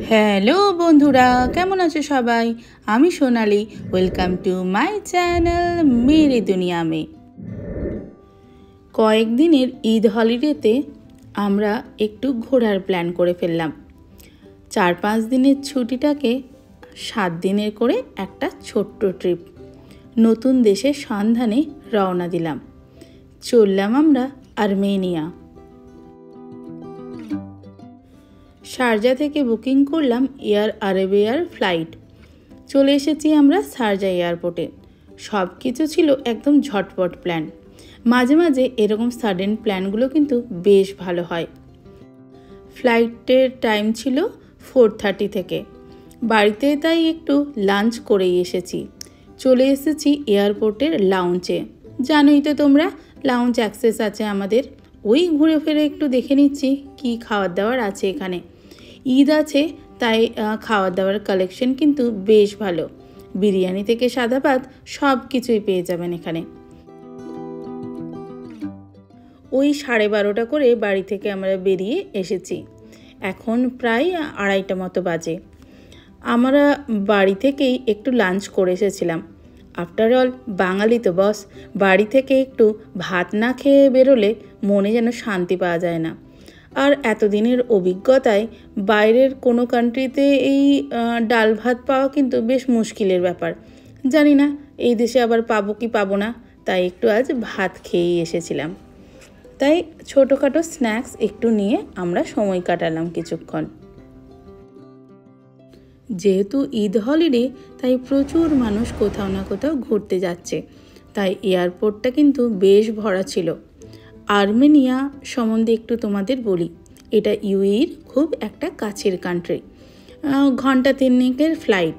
Hello বন্ধুরা, কেমন আছো সবাই? আমি সোনালি। ওয়েলকাম টু মাই চ্যানেল মেরে দুনিয়া মে। কয়েকদিনের ঈদ হলিডেতে আমরা একটু ঘোরার প্ল্যান করে ফেললাম। 4-5 দিনের ছুটিটাকে 7 দিনের করে একটা ছোট্ট ট্রিপ, নতুন দেশের সন্ধানে রওনা দিলাম। চললাম আমরা আর্মেনিয়া। শারজা থেকে বুকিং করলাম এয়ার আরেবিয়ার ফ্লাইট। চলে এসেছি আমরা শারজা এয়ারপোর্টে। সব কিছু ছিল একদম ঝটপট প্ল্যান। মাঝে মাঝে এরকম সাডেন প্ল্যানগুলো কিন্তু বেশ ভালো হয়। ফ্লাইটের টাইম ছিল 4:30 থেকে। বাড়িতে তাই একটু লাঞ্চ করেই এসেছি। চলে এসেছি এয়ারপোর্টের লাউঞ্জে। জানোই তো তোমরা, লাউঞ্জ অ্যাক্সেস আছে আমাদের। ওই ঘুরে ফিরে একটু দেখে নিচ্ছি কি খাবার দাবার আছে এখানে। ঈদ আছে তাই খাওয়ার দাওয়ার কালেকশন কিন্তু বেশ ভালো। বিরিয়ানি থেকে সাদা ভাত সব কিছুই পেয়ে যাবেন এখানে। ওই 12:30 করে বাড়ি থেকে আমরা বেরিয়ে এসেছি। এখন প্রায় 2:30 মতো বাজে। আমরা বাড়ি থেকেই একটু লাঞ্চ করে এসেছিলাম। আফটার অল বাঙালি তো বস, বাড়ি থেকে একটু ভাত না খেয়ে বেরোলে মনে যেন শান্তি পাওয়া যায় না। আর এতদিনের অভিজ্ঞতায় বাইরের কোনো কান্ট্রিতে এই ডাল ভাত পাওয়া কিন্তু বেশ মুশকিলের ব্যাপার। জানি না এই দেশে আবার পাবো কি পাবো না, তাই একটু আজ ভাত খেয়েই এসেছিলাম। তাই ছোটোখাটো স্ন্যাক্স একটু নিয়ে আমরা সময় কাটালাম কিছুক্ষণ। যেহেতু ঈদ হলিডে তাই প্রচুর মানুষ কোথাও না কোথাও ঘুরতে যাচ্ছে, তাই এয়ারপোর্টটা কিন্তু বেশ ভরা ছিল। আর্মেনিয়া সম্বন্ধে একটু তোমাদের বলি। এটা ইউএইর খুব একটা কাছের কান্ট্রি। ঘন্টা 3 ফ্লাইট।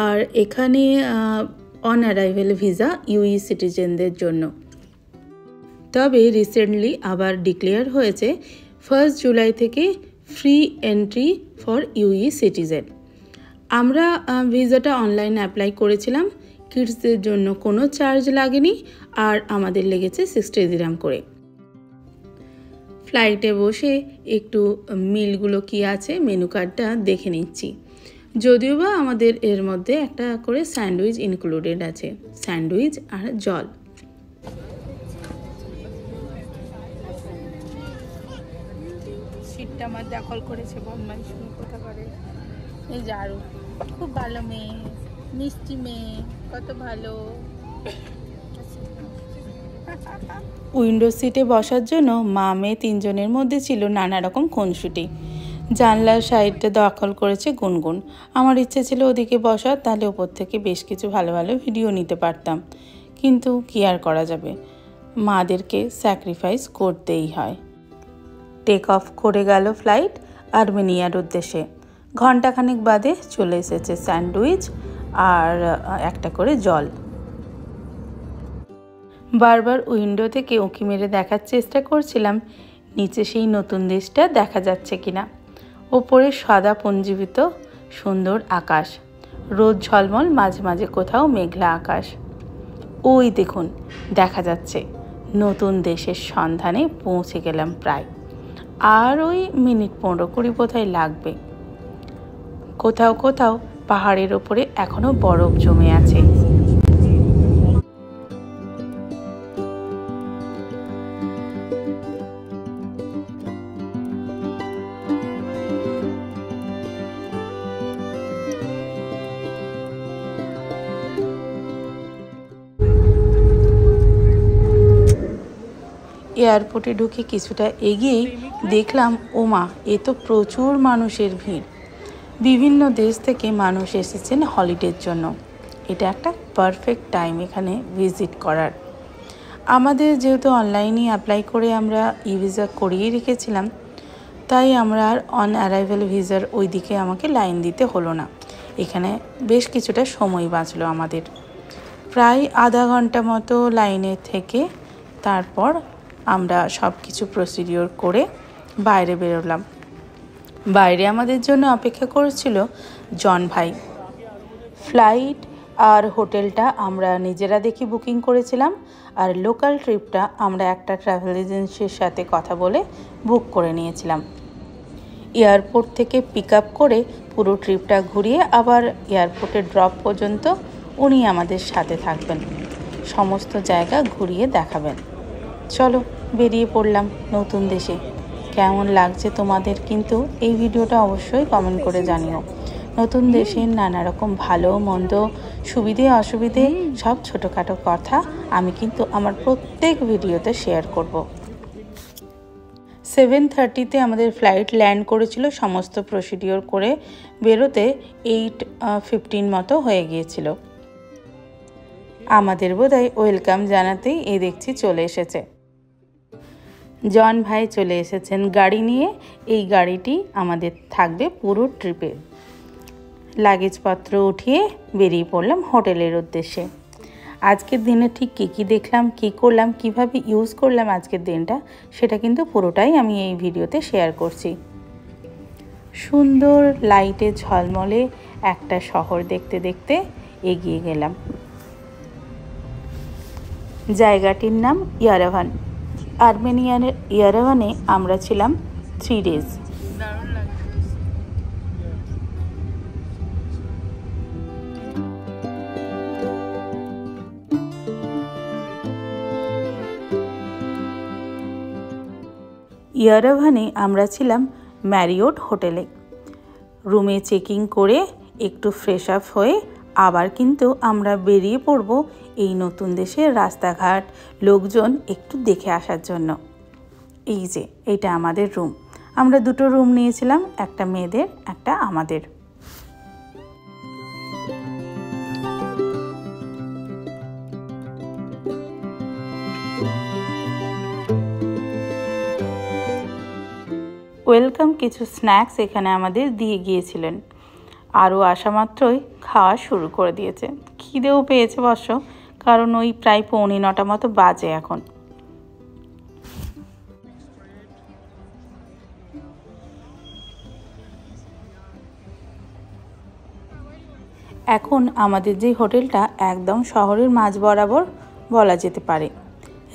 আর এখানে অন অ্যারাইভেল ভিসা ইউই সিটিজেনদের জন্য। তবে রিসেন্টলি আবার ডিক্লেয়ার হয়েছে 1 জুলাই থেকে free entry for UE citizen. আমরা ভিসাটা অনলাইনে অ্যাপ্লাই করেছিলাম। কিডসদের জন্য কোনো চার্জ লাগেনি, আর আমাদের লেগেছে 60 দিরহাম করে। ফ্লাইটে বসে একটু মিলগুলো কি আছে মেনু কার্ডটা দেখে নিচ্ছি। যদিও বা আমাদের এর মধ্যে একটা করে স্যান্ডউইচ ইনক্লুডেড আছে, স্যান্ডউইচ আর জল। সিটটা আমার দখল করেছে বদমাইশ কোথা করে। এই জারু খুব ভালো মেয়ে, মিষ্টি মেয়ে, কত ভালো। উইন্ডো সিটে বসার জন্য মা মেয়ে 3 জনের মধ্যে ছিল নানা রকম খুনসুটি। জানলার সাইডটা দখল করেছে গুনগুন। আমার ইচ্ছে ছিল ওদিকে বসার, তাহলে ওপর থেকে বেশ কিছু ভালো ভালো ভিডিও নিতে পারতাম। কিন্তু কি আর করা যাবে, মাদেরকে স্যাক্রিফাইস করতেই হয়। টেক অফ করে গেল ফ্লাইট আর্মেনিয়ার উদ্দেশ্যে। ঘণ্টাখানেক বাদে চলে এসেছে স্যান্ডউইচ আর একটা করে জল। বারবার উইন্ডো থেকে উঁকি মেরে দেখার চেষ্টা করছিলাম নিচে সেই নতুন দেশটা দেখা যাচ্ছে কিনা। ওপরে সাদা পঞ্জীবিত সুন্দর আকাশ, রোদ ঝলমল, মাঝে মাঝে কোথাও মেঘলা আকাশ। ওই দেখুন দেখা যাচ্ছে। নতুন দেশের সন্ধানে পৌঁছে গেলাম প্রায়। আর ওই মিনিট 15-20 বোধহয় লাগবে। কোথাও কোথাও পাহাড়ের ওপরে এখনো বরফ জমে আছে। এয়ারপোর্টে ঢুকে কিছুটা এগিয়েই দেখলাম ওমা, এ তো প্রচুর মানুষের ভিড়। বিভিন্ন দেশ থেকে মানুষ এসেছেন হলিডের জন্য। এটা একটা পারফেক্ট টাইম এখানে ভিজিট করার। আমাদের যেহেতু অনলাইনে অ্যাপ্লাই করে আমরা ই ভিসা করিয়ে রেখেছিলাম, তাই আমরা আর অন অ্যারাইভেল ভিসার ওই দিকে আমাকে লাইন দিতে হলো না। এখানে বেশ কিছুটা সময় বাঁচলো আমাদের। প্রায় আধা ঘন্টা মতো লাইনে থেকে তারপর আমরা সব কিছু প্রসিডিওর করে বাইরে বেরোলাম। বাইরে আমাদের জন্য অপেক্ষা করেছিল জন ভাই। ফ্লাইট আর হোটেলটা আমরা নিজেরা দেখে বুকিং করেছিলাম, আর লোকাল ট্রিপটা আমরা একটা ট্রাভেল এজেন্সির সাথে কথা বলে বুক করে নিয়েছিলাম। এয়ারপোর্ট থেকে পিক আপ করে পুরো ট্রিপটা ঘুরিয়ে আবার এয়ারপোর্টে ড্রপ পর্যন্ত উনি আমাদের সাথে থাকবেন, সমস্ত জায়গা ঘুরিয়ে দেখাবেন। চলো বেরিয়ে পড়লাম নতুন দেশে। কেমন লাগছে তোমাদের কিন্তু এই ভিডিওটা অবশ্যই কমেন্ট করে জানিও। নতুন দেশের নানা রকম ভালো মন্দ, সুবিধে অসুবিধে সব ছোটোখাটো কথা আমি কিন্তু আমার প্রত্যেক ভিডিওতে শেয়ার করব। 7:30 আমাদের ফ্লাইট ল্যান্ড করেছিল। সমস্ত প্রসিডিওর করে বেরোতে 8:15 মতো হয়ে গিয়েছিল। আমাদের বোধহয় ওয়েলকাম জানাতেই এই দেখছি চলে এসেছে জন ভাই, চলে এসেছেন গাড়ি নিয়ে। এই গাড়িটি আমাদের থাকবে পুরো ট্রিপে। লাগেজপত্র উঠিয়ে বেরিয়ে পড়লাম হোটেলের উদ্দেশ্যে। আজকের দিনে ঠিক কী দেখলাম, কী করলাম, কিভাবে ইউজ করলাম আজকের দিনটা, সেটা কিন্তু পুরোটাই আমি এই ভিডিওতে শেয়ার করছি। সুন্দর লাইটে ঝলমলে একটা শহর দেখতে দেখতে এগিয়ে গেলাম। জায়গাটির নাম ইয়ারেভান। আর্মেনিয়ানের ইয়ারেভানে আমরা ছিলাম 3 days। ইয়ারেভানে আমরা ছিলাম ম্যারিওট হোটেলে। রুমে চেকিং করে একটু ফ্রেশ আপ হয়ে আবার কিন্তু আমরা বেরিয়ে পড়ব এই নতুন দেশের রাস্তাঘাট, লোকজন একটু দেখে আসার জন্য। এই যে এটা আমাদের রুম। আমরা 2টো রুম নিয়েছিলাম, একটা মেয়েদের, একটা আমাদের। ওয়েলকাম কিছু স্ন্যাক্স এখানে আমাদের দিয়ে গিয়েছিলেন। আরও আসা মাত্রই খাওয়া শুরু করে দিয়েছে। খিদেও পেয়েছে অবশ্য, কারণ ওই প্রায় 8:45 মতো বাজে এখন। এখন আমাদের যে হোটেলটা একদম শহরের মাঝ বরাবর বলা যেতে পারে।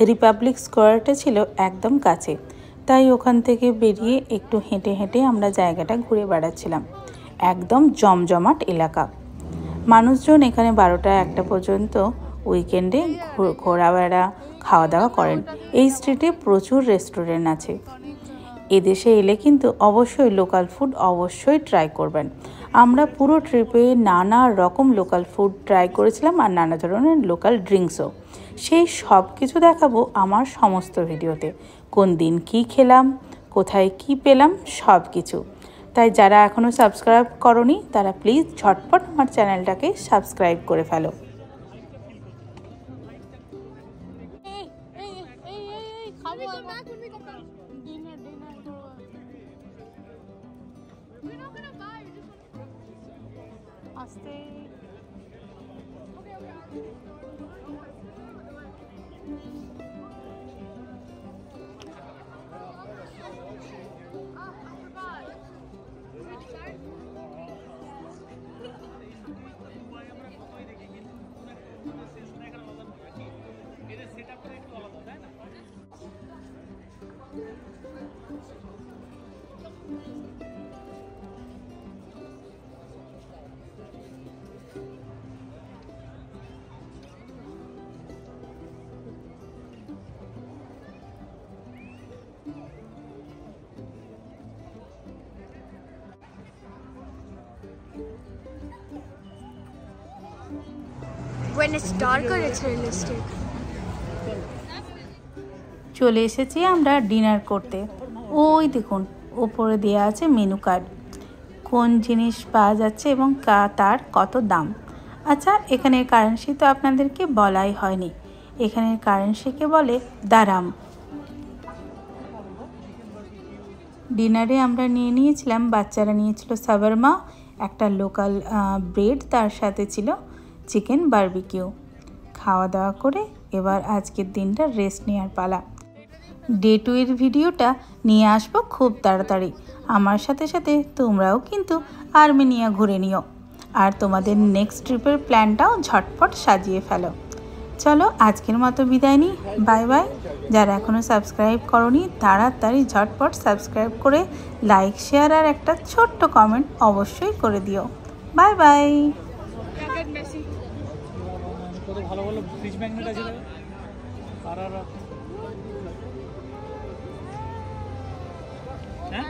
রিপাবলিক স্কোয়ারটা ছিল একদম কাছে, তাই ওখান থেকে বেরিয়ে একটু হেঁটে হেঁটে আমরা জায়গাটা ঘুরে বেড়াচ্ছিলাম। একদম জমজমাট এলাকা। মানুষজন এখানে 12টা-1টা পর্যন্ত উইকেন্ডে ঘোরাবেড়া খাওয়া দাওয়া করেন। এই স্ট্রিটে প্রচুর রেস্টুরেন্ট আছে। এদেশে এলে কিন্তু অবশ্যই লোকাল ফুড অবশ্যই ট্রাই করবেন। আমরা পুরো ট্রিপে নানা রকম লোকাল ফুড ট্রাই করেছিলাম আর নানা ধরনের লোকাল ড্রিঙ্কসও। সেই সব কিছু দেখাবো আমার সমস্ত ভিডিওতে। কোন দিন কি খেলাম, কোথায় কি পেলাম, সব কিছু। তাই যারা এখনও সাবস্ক্রাইব করনি তারা প্লিজ ঝটপট আমার চ্যানেলটাকে সাবস্ক্রাইব করে ফেলো। When it's darker, it's realistic. চলে এসেছি আমরা ডিনার করতে। ওই দেখুন ওপরে দেওয়া আছে মেনু কার্ড, কোন জিনিস পাওয়া যাচ্ছে এবং তার কত দাম। আচ্ছা, এখানের কারেন্সি তো আপনাদেরকে বলাই হয়নি। এখানের কারেন্সিকে বলে দারাম। ডিনারে আমরা নিয়েছিলাম, বাচ্চারা নিয়েছিল সাভারমা, একটা লোকাল ব্রেড, তার সাথে ছিল চিকেন বারবিকিউ। খাওয়া দাওয়া করে এবার আজকের দিনটা রেস্ট নেওয়ার পালা। ডে 2 এর ভিডিওটা নিয়ে আসবো খুব তাড়াতাড়ি। আমার সাথে সাথে তোমরাও কিন্তু আর্মেনিয়া ঘুরে নিও আর তোমাদের নেক্সট ট্রিপের প্ল্যানটাও ঝটপট সাজিয়ে ফেলো। চলো আজকের মতো বিদায় নিই, বাই বাই। যারা এখনও সাবস্ক্রাইব করনি তাড়াতাড়ি ঝটপট সাবস্ক্রাইব করে লাইক শেয়ার আর একটা ছোট্ট কমেন্ট অবশ্যই করে দিও। Bye bye. কত ভালো ভালো ফ্রিজ ম্যাগনেট আছে আর হ্যাঁ